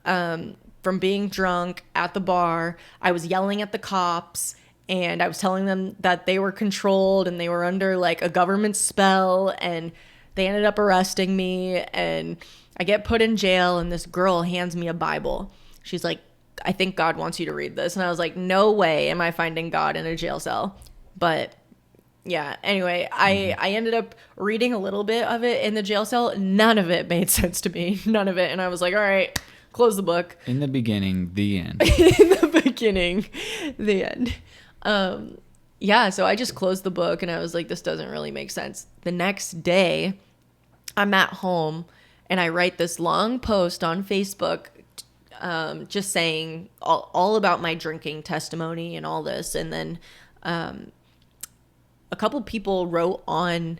Speaker 2: from being drunk at the bar. I was yelling at the cops, and I was telling them that they were controlled and they were under like a government spell, and they ended up arresting me, and I get put in jail, and this girl hands me a Bible. She's like, I think God wants you to read this. And I was like, no way am I finding God in a jail cell. But yeah, anyway, I ended up reading a little bit of it in the jail cell. None of it made sense to me. None of it. And I was like, all right, close the book.
Speaker 1: In the beginning, the end.
Speaker 2: In the beginning, the end. Yeah, so I just closed the book, and I was like, this doesn't really make sense. The next day, I'm at home, and I write this long post on Facebook just saying all about my drinking testimony and all this. And then a couple people wrote on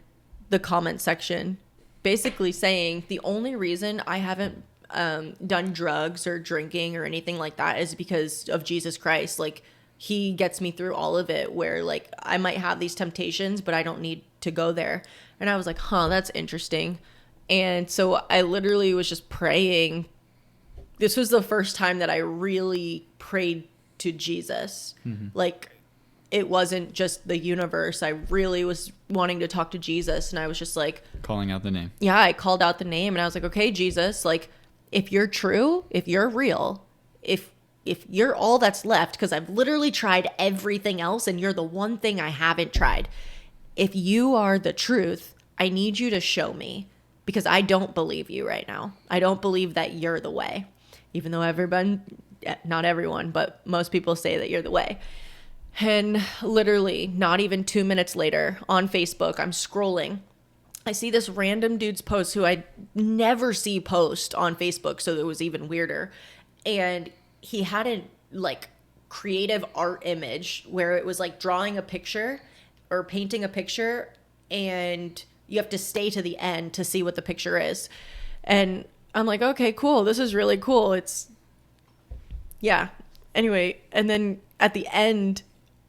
Speaker 2: the comment section basically saying the only reason I haven't done drugs or drinking or anything like that is because of Jesus Christ. Like, he gets me through all of it, where like I might have these temptations, but I don't need to go there. And I was like, that's interesting. And so I literally was just praying. This was the first time that I really prayed to Jesus. Mm-hmm. Like, it wasn't just the universe. I really was wanting to talk to Jesus. And I was just like,
Speaker 1: calling out the name.
Speaker 2: Yeah, I called out the name, and I was like, okay, Jesus, like, if you're true, if you're real, if you're all that's left, because I've literally tried everything else and you're the one thing I haven't tried. If you are the truth, I need you to show me, because I don't believe you right now. I don't believe that you're the way, even though not everyone, but most people say that you're the way. And literally not even 2 minutes later on Facebook, I'm scrolling. I see this random dude's post who I never see post on Facebook, so it was even weirder. And he had a like creative art image where it was like drawing a picture or painting a picture, and you have to stay to the end to see what the picture is. And I'm like, okay, cool. This is really cool. Yeah. Anyway, and then at the end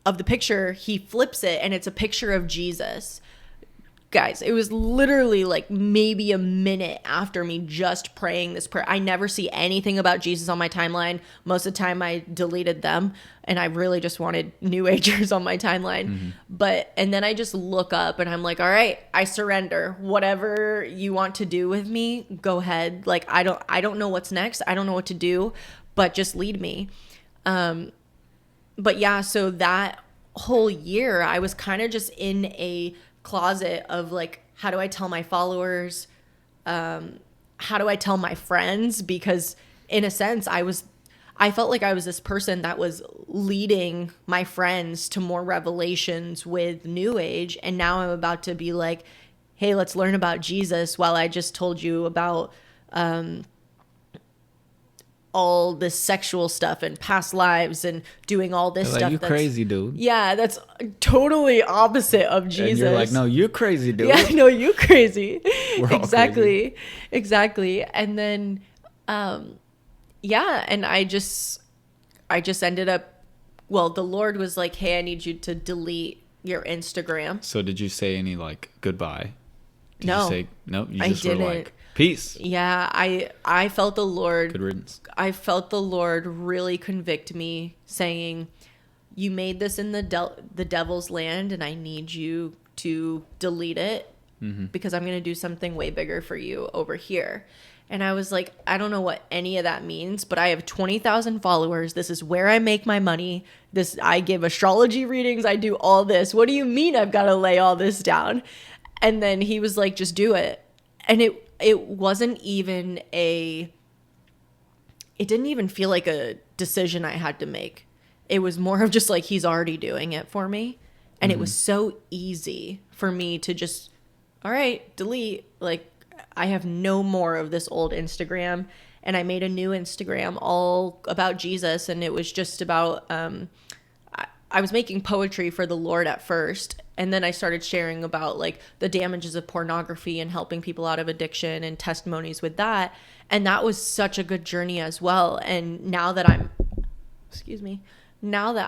Speaker 2: of the picture, he flips it, and it's a picture of Jesus. Guys, it was literally like maybe a minute after me just praying this prayer. I never see anything about Jesus on my timeline. Most of the time I deleted them, and I really just wanted New Agers on my timeline. Mm-hmm. And then I just look up, and I'm like, all right, I surrender. Whatever you want to do with me, go ahead. Like, I don't know what's next. I don't know what to do, but just lead me. But yeah, so that whole year I was kind of just in a closet of like, how do I tell my followers? How do I tell my friends? Because in a sense, I felt like I was this person that was leading my friends to more revelations with New Age. And now I'm about to be like, hey, let's learn about Jesus, while I just told you about all this sexual stuff and past lives and doing all this stuff.
Speaker 1: You crazy, dude.
Speaker 2: Yeah, that's totally opposite of Jesus.
Speaker 1: And you're like, no, you're crazy, dude.
Speaker 2: Yeah, no, you crazy.
Speaker 1: We're all crazy.
Speaker 2: Exactly. And then, yeah, and I just ended up, well, the Lord was like, hey, I need you to delete your Instagram.
Speaker 1: So did you say any like goodbye?
Speaker 2: No.
Speaker 1: You just were like, peace.
Speaker 2: Yeah, I felt the Lord.
Speaker 1: Good riddance.
Speaker 2: I felt the Lord really convict me, saying, you made this in the devil's land, and I need you to delete it, because I'm going to do something way bigger for you over here. And I was like, I don't know what any of that means, but I have 20,000 followers. This is where I make my money. I give astrology readings. I do all this. What do you mean I've got to lay all this down? And then he was like, just do it. And it wasn't even it didn't even feel like a decision I had to make. it was more of just like he's already doing it for me. And it was so easy for me to just, all right, delete. Like, I have no more of this old Instagram. And I made a new Instagram all about Jesus. And it was just about, I was making poetry for the Lord at first. And then I started sharing about like the damages of pornography and helping people out of addiction and testimonies with that. And that was such a good journey as well. And now that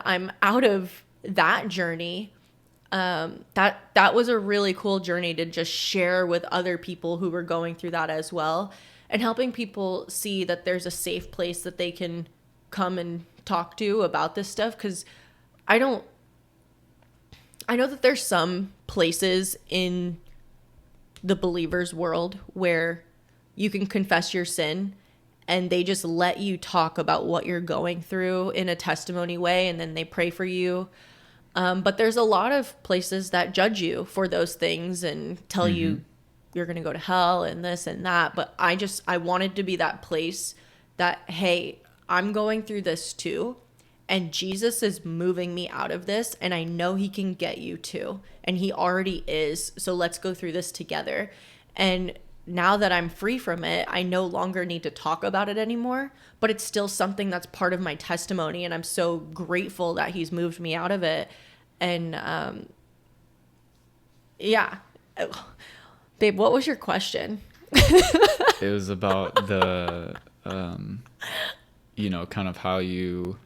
Speaker 2: I'm out of that journey, that was a really cool journey to just share with other people who were going through that as well, and helping people see that there's a safe place that they can come and talk to about this stuff. Because I know that there's some places in the believer's world where you can confess your sin and they just let you talk about what you're going through in a testimony way, and then they pray for you. But there's a lot of places that judge you for those things and tell you you're going to go to hell and this and that. But I wanted to be that place that, hey, I'm going through this too. And Jesus is moving me out of this. And I know he can get you too. And he already is. So let's go through this together. And now that I'm free from it, I no longer need to talk about it anymore. But it's still something that's part of my testimony. And I'm so grateful that he's moved me out of it. And yeah. Babe, what was your question?
Speaker 1: It was about the, kind of how you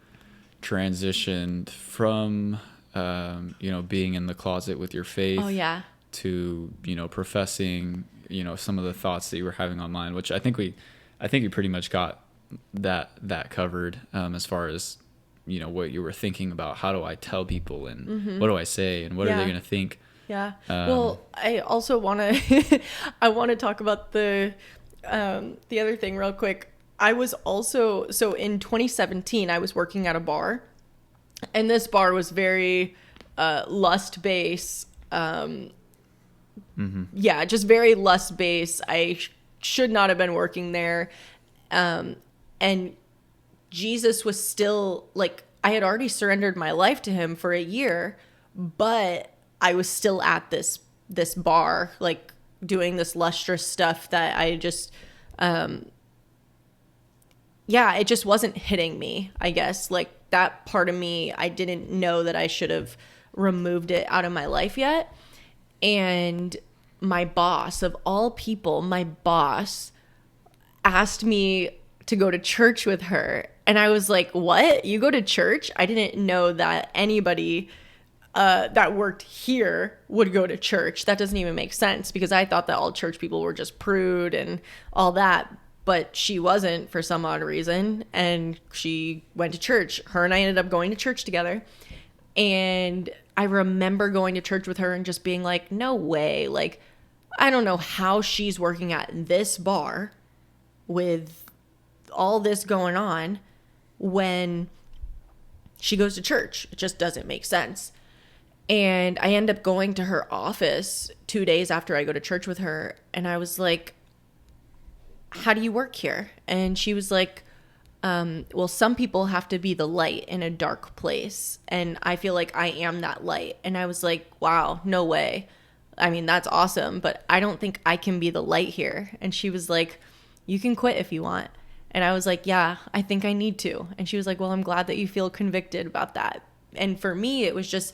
Speaker 1: transitioned from, being in the closet with your faith.
Speaker 2: Oh, yeah.
Speaker 1: To, professing, some of the thoughts that you were having online, which I think you pretty much got that covered, as far as, what you were thinking about. How do I tell people, and what do I say, and what are they going to think?
Speaker 2: Yeah. Well, I also want to, I want to talk about the other thing real quick. I was also, so in 2017, I was working at a bar, and this bar was very lust based. Yeah, just very lust based. I should not have been working there. And Jesus was still, like, I had already surrendered my life to him for a year, but I was still at this bar, like, doing this lustrous stuff that I just, it just wasn't hitting me, I guess. Like, that part of me, I didn't know that I should have removed it out of my life yet. And my boss, of all people, asked me to go to church with her. And I was like, what? You go to church? I didn't know that anybody that worked here would go to church. That doesn't even make sense, because I thought that all church people were just prude and all that. But she wasn't, for some odd reason. And she went to church. Her and I ended up going to church together. And I remember going to church with her and just being like, no way. Like, I don't know how she's working at this bar with all this going on when she goes to church. It just doesn't make sense. And I end up going to her office 2 days after I go to church with her. And I was like, how do you work here? And she was like, well, some people have to be the light in a dark place. And I feel like I am that light. And I was like, wow, no way. I mean, that's awesome, but I don't think I can be the light here. And she was like, you can quit if you want. And I was like, yeah, I think I need to. And she was like, well, I'm glad that you feel convicted about that. And for me, it was just,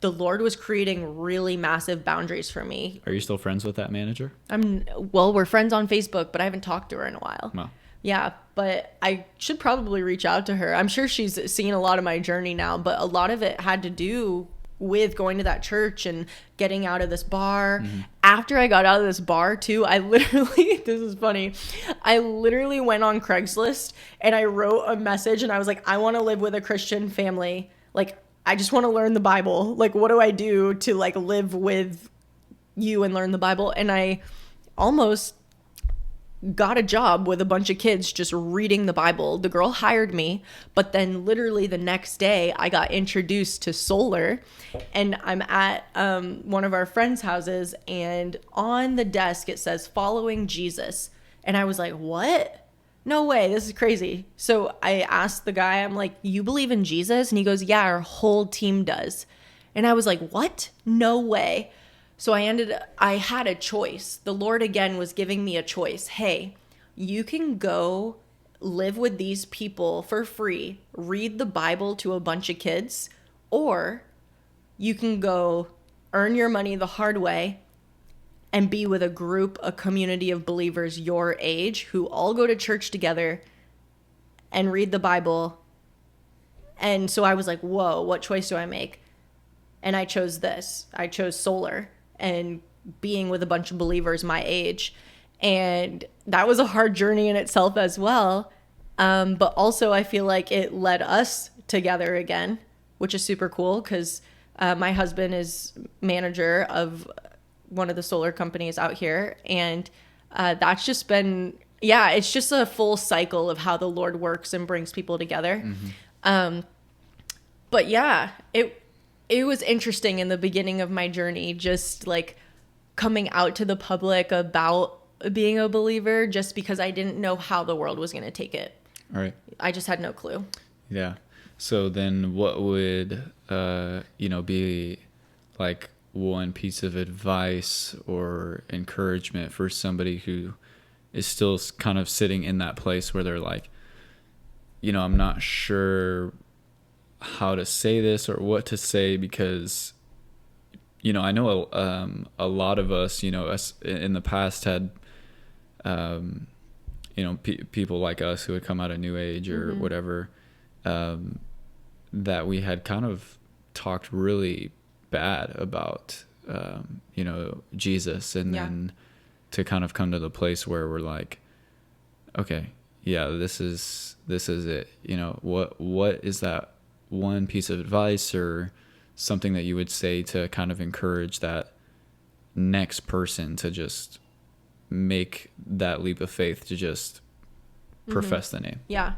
Speaker 2: the Lord was creating really massive boundaries for me.
Speaker 1: Are you still friends with that manager?
Speaker 2: We're friends on Facebook, but I haven't talked to her in a while.
Speaker 1: Wow.
Speaker 2: Yeah, but I should probably reach out to her. I'm sure she's seen a lot of my journey now, but a lot of it had to do with going to that church and getting out of this bar. After I got out of this bar too, I literally, this is funny, I literally went on Craigslist and I wrote a message and I was like, I want to live with a Christian family. Like, I just want to learn the Bible. Like, what do I do to like live with you and learn the Bible? And I almost got a job with a bunch of kids just reading the Bible. The girl hired me, but then literally the next day I got introduced to solar, and I'm at one of our friends' houses, and on the desk it says following Jesus. And I was like, what? no way, this is crazy. So I asked the guy, I'm like, you believe in Jesus? And he goes, yeah, our whole team does. And I was like, what? No way. So I had a choice. The Lord again was giving me a choice. Hey, you can go live with these people for free, read the Bible to a bunch of kids, or you can go earn your money the hard way and be with a group, a community of believers your age who all go to church together and read the Bible. And so I was like, whoa, what choice do I make? And I chose this. I chose solar and being with a bunch of believers my age. And that was a hard journey in itself as well. But also I feel like it led us together again, which is super cool because my husband is manager of one of the solar companies out here. And that's just been, yeah, it's just a full cycle of how the Lord works and brings people together. But yeah, it was interesting in the beginning of my journey, just like coming out to the public about being a believer, just because I didn't know how the world was going to take it.
Speaker 1: All right.
Speaker 2: I just had no clue.
Speaker 1: Yeah. So then what would, be like one piece of advice or encouragement for somebody who is still kind of sitting in that place where they're like, I'm not sure how to say this or what to say because, I know a lot of us, us in the past had, people like us who had come out of New Age or whatever, that we had kind of talked really bad about, Jesus. And then to kind of come to the place where we're like, okay, yeah, this is it. What is that one piece of advice or something that you would say to kind of encourage that next person to just make that leap of faith to just profess the name?
Speaker 2: Yeah.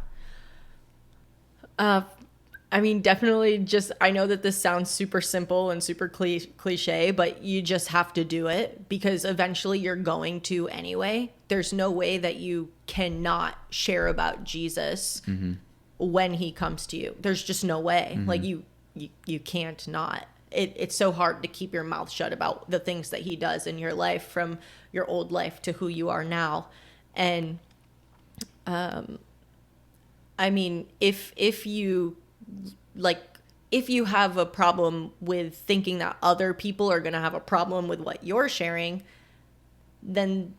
Speaker 2: I mean, definitely just, I know that this sounds super simple and super cliche, but you just have to do it because eventually you're going to anyway. There's no way that you cannot share about Jesus when he comes to you. There's just no way. Like you can't not. It's so hard to keep your mouth shut about the things that he does in your life, from your old life to who you are now. And I mean, if you have a problem with thinking that other people are going to have a problem with what you're sharing, then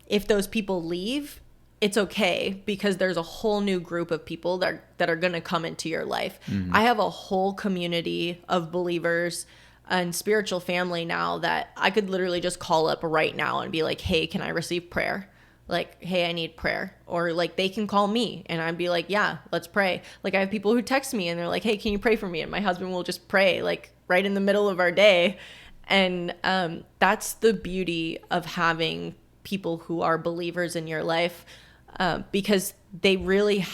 Speaker 2: if those people leave, it's okay because there's a whole new group of people that are going to come into your life. I have a whole community of believers and spiritual family now that I could literally just call up right now and be like, hey, can I receive prayer? Like, hey, I need prayer. Or like they can call me and I'd be like, yeah, let's pray. Like I have people who text me and they're like, hey, can you pray for me? And my husband will just pray like right in the middle of our day. And that's the beauty of having people who are believers in your life, because they really,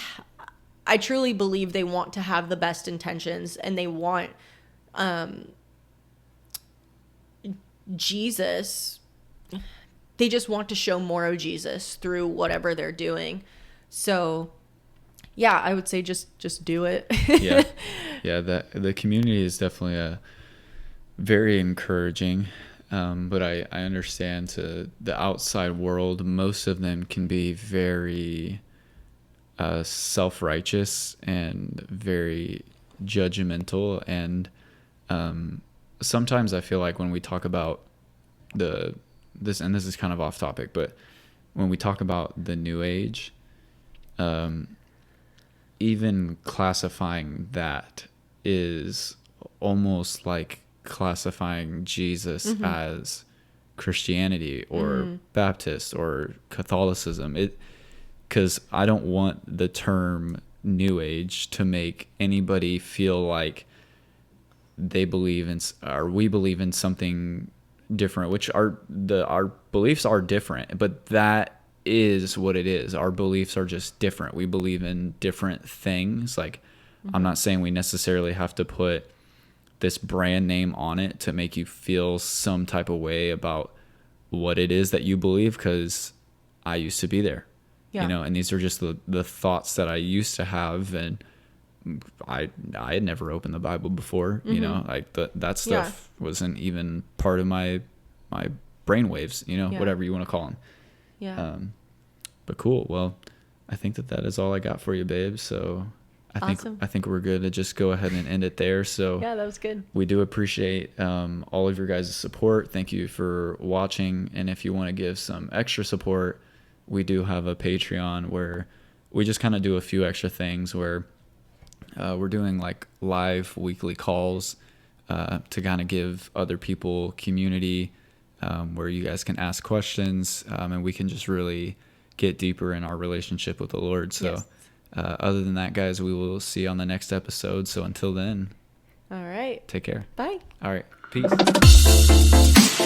Speaker 2: I truly believe they want to have the best intentions and they want Jesus. They just want to show more of Jesus through whatever they're doing. So yeah, I would say just do it.
Speaker 1: Yeah. The community is definitely a very encouraging. But I understand to the outside world, most of them can be very self-righteous and very judgmental. And sometimes I feel like when we talk about this is kind of off topic, but when we talk about the New Age, even classifying that is almost like classifying Jesus as Christianity or Baptist or Catholicism. Because I don't want the term New Age to make anybody feel like they believe in, or we believe in something different, which our beliefs are different, but that is what it is. Our beliefs are just different. We believe in different things. Like I'm not saying we necessarily have to put this brand name on it to make you feel some type of way about what it is that you believe, because I used to be there.
Speaker 2: Yeah.
Speaker 1: you know, and these are just the thoughts that I used to have. And I had never opened the Bible before, you know, like that stuff wasn't even part of my brainwaves, you know, whatever you want to call them.
Speaker 2: Yeah.
Speaker 1: But cool. Well, I think that is all I got for you, babe. So
Speaker 2: Awesome.
Speaker 1: I think we're good to just go ahead and end it there. So
Speaker 2: Yeah, that was good.
Speaker 1: we do appreciate all of your guys' support. Thank you for watching. And if you want to give some extra support, we do have a Patreon where we just kind of do a few extra things where we're doing like live weekly calls to kind of give other people community where you guys can ask questions and we can just really get deeper in our relationship with the Lord. So
Speaker 2: Yes.
Speaker 1: Other than that, guys, we will see you on the next episode. So until then,
Speaker 2: All right.
Speaker 1: take care.
Speaker 2: Bye.
Speaker 1: All right. Peace.